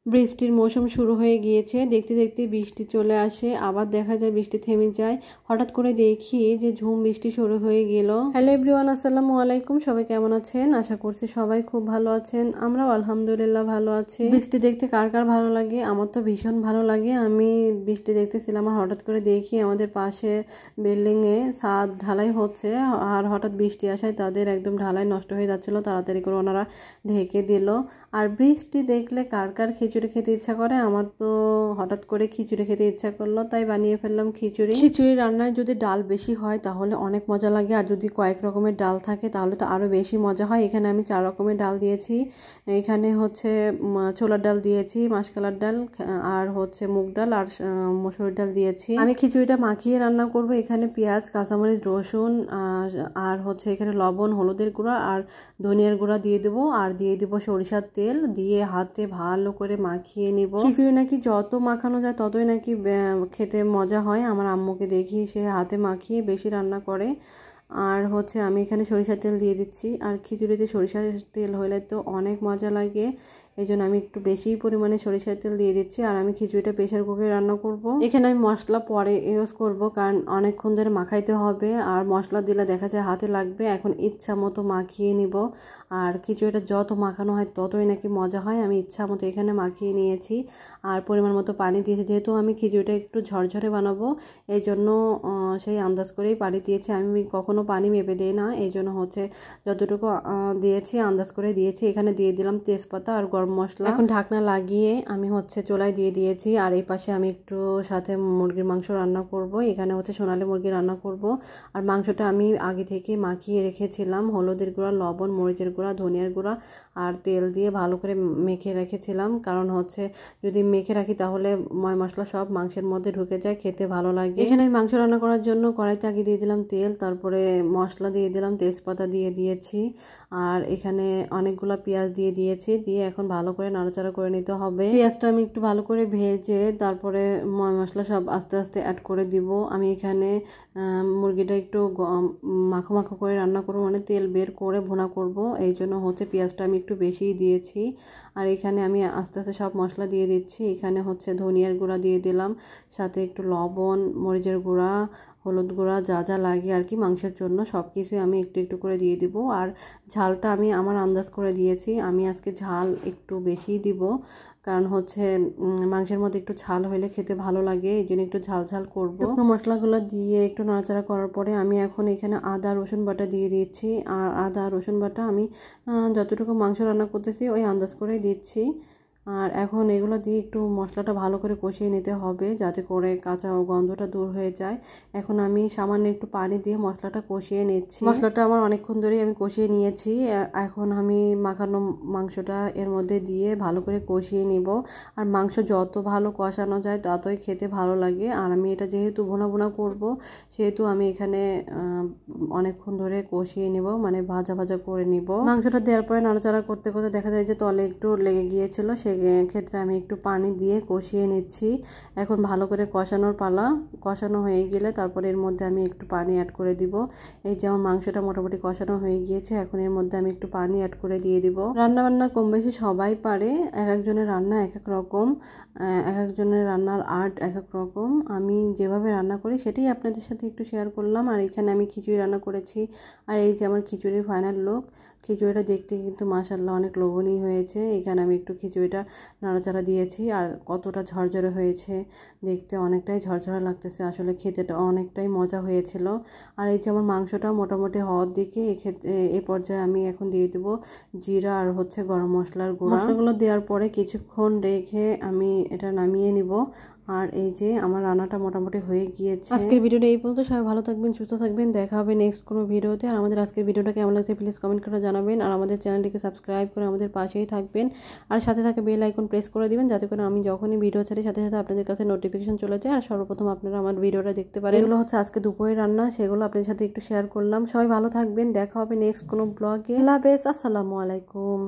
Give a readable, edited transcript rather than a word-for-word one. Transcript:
বৃষ্টির মৌসুম শুরু হয়ে গিয়েছে। দেখতে দেখতে বৃষ্টি চলে আসে, আবার দেখা যায় বৃষ্টি থেমে যায়। হঠাৎ করে দেখি যে ঝুম বৃষ্টি শুরু হয়ে গেল। হ্যালো এভরিওয়ান, আসসালামু আলাইকুম। সবাই কেমন আছেন? আশা করছি সবাই খুব ভালো আছেন। আমরাও আলহামদুলিল্লাহ ভালো আছি। বৃষ্টি দেখতে কার কার ভালো লাগে? আমার তো ভীষণ ভালো লাগে। আমি বৃষ্টি দেখতেছিলাম আর হঠাৎ করে দেখি আমাদের পাশে বিল্ডিংয়ে ছাদ ঢালাই হচ্ছে, আর হঠাৎ বৃষ্টি আসায় তাদের একদম ঢালাই নষ্ট হয়ে যাচ্ছিল। তাড়াতাড়ি করে ওনারা ঢেকে দিল। আর বৃষ্টি দেখলে কার কার খিচুড়ি খেতে ইচ্ছা করে? আমার তো হঠাৎ করে খিচুড়ি খেতে ইচ্ছা করলো, তাই বানিয়ে ফেললাম খিচুড়ি। খিচুড়ি রান্নায় যদি ডাল বেশি হয় তাহলে অনেক মজা লাগে, আর যদি কয়েক রকমের ডাল থাকে তাহলে তো আরও বেশি মজা হয়। এখানে আমি 4 রকমের ডাল দিয়েছি। এখানে হচ্ছে ছোলার ডাল দিয়েছি, মাসকলার ডাল, আর হচ্ছে মুগ ডাল, আর মসুর ডাল দিয়েছি। আমি খিচুড়িটা মাখিয়ে রান্না করব। এখানে পেঁয়াজ, কাঁচামরিচ, রসুন, আর হচ্ছে এখানে লবণ, হলুদের গুঁড়া আর ধনিয়ার গুঁড়া দিয়ে দেবো, আর দিয়ে দেবো সরিষার তেল, দিয়ে হাতে ভালো করে মাখিয়ে নিব। খিচুড়ি নাকি যত মাখানো যায় ততই নাকি খেতে মজা হয়। আমার আম্মুকে দেখি সে হাতে মাখিয়ে বেশি রান্না করে। আর হচ্ছে আমি এখানে সরিষার তেল দিয়ে দিচ্ছি, আর খিচুড়িতে সরিষার তেল হলে তো অনেক মজা লাগে। এই জন্য আমি একটু বেশি পরিমাণে সরিষার তেল দিয়ে দিচ্ছি। আর আমি খিচুড়িটা প্রেসার কুকারে রান্না করব। এখানে আমি মশলা পরে ইউজ করব, কারণ অনেকক্ষণ ধরে মাখাইতে হবে, আর মশলা দিলে দেখা যায় হাতে লাগবে। এখন ইচ্ছা মতো মাখিয়ে নিব। আর খিচুড়িটা যত মাখানো হয় ততই নাকি মজা হয়। আমি ইচ্ছা মতো এখানে মাখিয়ে নিয়েছি, আর পরিমাণ মতো পানি দিয়েছি। যেহেতু আমি খিচুড়িটা একটু ঝরঝরে বানাবো, এই জন্য সেই আন্দাজ করেই পানি দিয়েছি। আমি কখনো পানি মেপে দিই না, এই জন্য হচ্ছে যতটুকু দিয়েছি আন্দাজ করে দিয়েছি। এখানে দিয়ে দিলাম তেজপাতা আর গরম মশলা। এখন ঢাকনা লাগিয়ে আমি হচ্ছে চুলায় দিয়ে দিয়েছি। আর এই পাশে আমি একটু সাথে মুরগির মাংস রান্না করব। এখানে হচ্ছে সোনালী মুরগি রান্না করব। আর মাংসটা আমি আগে থেকে মাখিয়ে রেখেছিলাম, হলুদের গুঁড়া, লবণ, মরিচের গুঁড়া, ধনিয়ার গুঁড়া আর তেল দিয়ে ভালো করে মেখে রেখেছিলাম। কারণ হচ্ছে যদি মেখে রাখি তাহলে ময় মশলা সব মাংসের মধ্যে ঢুকে যায়, খেতে ভালো লাগে। এখানে আমি মাংস রান্না করার জন্য কড়াইতে আগে দিয়ে দিলাম তেল, তারপরে মশলা দিয়ে দিলাম, তেজপাতা দিয়ে দিয়েছি, আর এখানে অনেকগুলো পেঁয়াজ দিয়ে দিয়েছি। দিয়ে এখন ভালো করে নাড়াচাড়া করে নিতে হবে। পেঁয়াজটা আমি একটু ভালো করে ভেজে তারপরে ময় মশলা সব আস্তে আস্তে অ্যাড করে দিব। আমি এখানে মুরগিটা একটু মাখো মাখো করে রান্না করবো, মানে তেল বের করে ভুনা করব। এই জন্য হচ্ছে পেঁয়াজটা আমি একটু বেশিই দিয়েছি। আর এখানে আমি আস্তে আস্তে সব মশলা দিয়ে দিচ্ছি। এখানে হচ্ছে ধনিয়ার গুঁড়া দিয়ে দিলাম, সাথে একটু লবণ, মরিচের গুঁড়া, হলুদ গুঁড়া, যা যা লাগে আর কি মাংসের জন্য সব কিছুই আমি একটু একটু করে দিয়ে দিব। আর ঝালটা আমি আমার আন্দাজ করে দিয়েছি। আমি আজকে ঝাল একটু বেশিই দিব, কারণ হচ্ছে মাংসের মধ্যে একটু ঝাল হলে খেতে ভালো লাগে, এই জন্য একটু ঝাল ঝাল করবো। মশলাগুলো দিয়ে একটু নাড়াচাড়া করার পরে আমি এখন এখানে আদা রসুন বাটা দিয়ে দিচ্ছি। আর আদা রসুন বাটা আমি যতটুকু মাংস রান্না করতেছি ওই আন্দাজ করেই দিচ্ছি। আর এখন এগুলো দিয়ে একটু মশলাটা ভালো করে কষিয়ে নিতে হবে, যাতে করে কাঁচা গন্ধটা দূর হয়ে যায়। এখন আমি সামান্য একটু পানি দিয়ে মশলাটা কষিয়ে নিচ্ছি। মশলাটা আমার অনেকক্ষণ ধরেই আমি কষিয়ে নিয়েছি। এখন আমি মাখানো মাংসটা এর মধ্যে দিয়ে ভালো করে কষিয়ে নিব। আর মাংস যত ভালো কষানো যায় ততই খেতে ভালো লাগে। আর আমি এটা যেহেতু ভুনা ভুনা করব, সেহেতু আমি এখানে অনেকক্ষণ ধরে কষিয়ে নিব, মানে ভাজা ভাজা করে নিব। মাংসটা দেওয়ার পরে নাড়াচাড়া করতে করতে দেখা যায় যে তলে একটু লেগে গিয়েছিল, সেক্ষেত্রে আমি একটু পানি দিয়ে কষিয়ে নিচ্ছি। এখন ভালো করে কষানোর পালা। কষানো হয়ে গেলে তারপরে এর মধ্যে আমি একটু পানি অ্যাড করে দিব। এই যে আমার মাংসটা মোটামুটি কষানো হয়ে গিয়েছে, এখন এর মধ্যে আমি একটু পানি অ্যাড করে দিয়ে দিব। রান্না বান্না কম বেশি সবাই পারে, এক একজনের রান্না এক এক রকম, এক একজনের রান্নার আর্ট এক এক রকম। আমি যেভাবে রান্না করি সেটাই আপনাদের সাথে একটু শেয়ার করলাম। আর এখানে আমি খিচুড়ি রান্না করেছি। আর এই যে আমার খিচুড়ির ফাইনাল লুক। খিচুড়িটা দেখতে কিন্তু মাশাআল্লাহ অনেক লোভনীয় হয়েছে। এখানে আমি একটু খিচুড়িটা নাড়াচাড়া দিয়েছি, আর কতটা ঝরঝরে হয়েছে, দেখতে অনেকটাই ঝরঝরে লাগতেছে। আসলে খেতেটা অনেকটাই মজা হয়েছিল। আর এই যে আমার মাংসটা মোটামুটি হওয়ার দিকে, এই পর্যায়ে আমি এখন দিয়ে দেবো জিরা আর হচ্ছে গরম মশলার গুঁড়া। মশলাগুলো দেওয়ার পরে কিছুক্ষণ রেখে আমি এটা নামিয়ে নিব। আর এই যে আমার রান্নাটা মোটামুটি হয়ে গিয়েছে। আজকের ভিডিওটা এই পর্যন্ত। সবাই ভালো থাকবেন, সুস্থ থাকবেন, দেখা হবে নেক্সট কোনো ভিডিওতে। আর আমাদের আজকের ভিডিওটা কেমন লাগছে প্লিজ কমেন্ট করে জানাবেন। আর আমাদের চ্যানেলটিকে সাবস্ক্রাইব করে আমাদের পাশেই থাকবেন, আর সাথে থাকে বেল আইকন প্রেস করে দিবেন, যাতে করে আমি যখনই ভিডিও ছাড়ি সাথে সাথে আপনাদের কাছে নোটিফিকেশন চলে যায়, আর সর্বপ্রথম আপনারা আমার ভিডিওটা দেখতে পারেন। এগুলো হচ্ছে আজকে দুপুরের রান্না, সেগুলো আপনাদের সাথে একটু শেয়ার করলাম। সবাই ভালো থাকবেন, দেখা হবে নেক্সট কোনো ব্লগে। আল্লাহ হাফেজ, আসসালামু আলাইকুম।